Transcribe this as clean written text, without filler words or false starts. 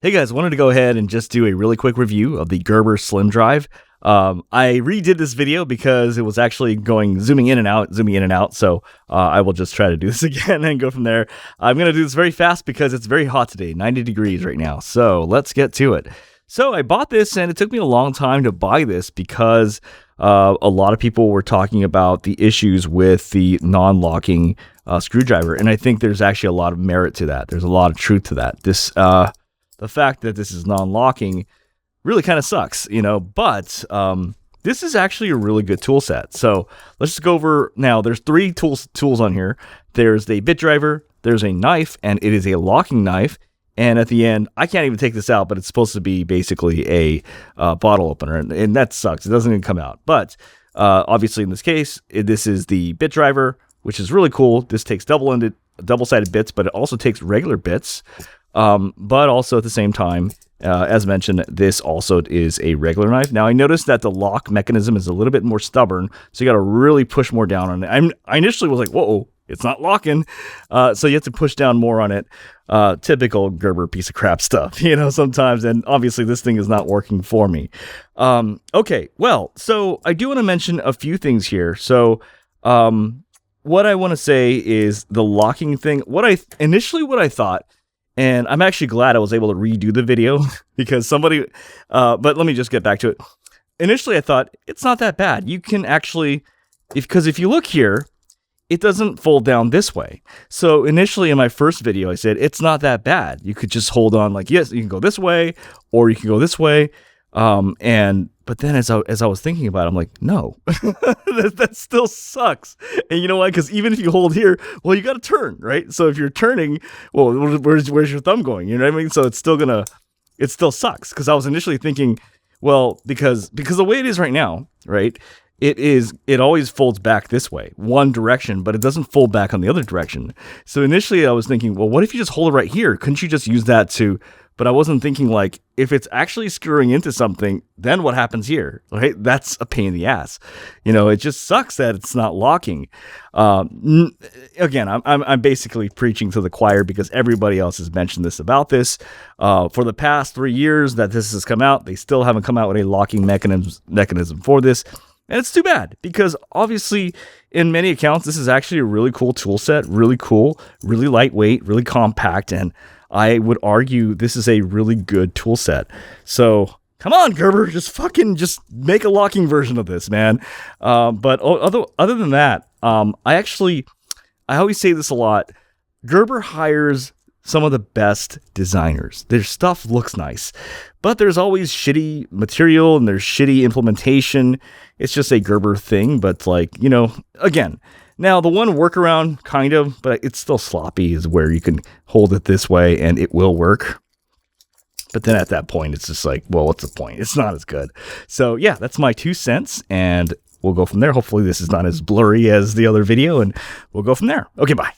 Hey guys, wanted to go ahead and just do a really quick review of the Gerber Slim Drive. I redid this video because it was actually zooming in and out. So I will just try to do this again and go from there. I'm going to do this very fast because it's very hot today, 90 degrees right now. So let's get to it. So I bought this and it took me a long time to buy this because a lot of people were talking about the issues with the non-locking screwdriver. And I think there's actually a lot of merit to that. There's a lot of truth to that. The fact that this is non-locking really kind of sucks, but this is actually a really good tool set. So let's just go over now. There's three tools on here. There's the bit driver, there's a knife, and it is a locking knife. And at the end, I can't even take this out, but it's supposed to be basically a bottle opener, and that sucks. It doesn't even come out. But obviously in this case, this is the bit driver, which is really cool. This takes double-sided bits, but it also takes regular bits. But also at the same time, as mentioned, this also is a regular knife. Now I noticed that the lock mechanism is a little bit more stubborn, so you got to really push more down on it. I initially was like, whoa, it's not locking. So you have to push down more on it. Typical Gerber piece of crap stuff, sometimes. And obviously this thing is not working for me. Okay, well, so I do want to mention a few things here. So, what I want to say is the locking thing. What I thought, and I'm actually glad I was able to redo the video because but let me just get back to it. Initially, I thought it's not that bad. You can actually, because if you look here, it doesn't fold down this way. So initially in my first video, I said, it's not that bad. You could just hold on like, yes, you can go this way, or you can go this way. But then as I was thinking about it, I'm like, no, that still sucks. And you know why? Because even if you hold here, well, you got to turn, right? So if you're turning, well, where's your thumb going? You know what I mean? So it still sucks. Because I was initially thinking, well, because the way it is right now, right? It always folds back this way, one direction, but it doesn't fold back on the other direction. So initially I was thinking, well, what if you just hold it right here? Couldn't you just use that to, but I wasn't thinking like, if it's actually screwing into something, then what happens here, right? That's a pain in the ass. It just sucks that it's not locking. Again, I'm basically preaching to the choir because everybody else has mentioned this about this. For the past 3 years that this has come out, they still haven't come out with a locking mechanism for this. And it's too bad because obviously in many accounts, this is actually a really cool tool set, really cool, really lightweight, really compact. And I would argue this is a really good tool set. So come on, Gerber, just make a locking version of this, man. But other than that, I always say this a lot. Gerber hires some of the best designers. Their stuff looks nice, but there's always shitty material and there's shitty implementation. It's just a Gerber thing, but again, now the one workaround kind of, but it's still sloppy, is where you can hold it this way and it will work. But then at that point, it's just like, well, what's the point? It's not as good. So yeah, that's my 2 cents and we'll go from there. Hopefully this is not as blurry as the other video and we'll go from there. Okay, bye.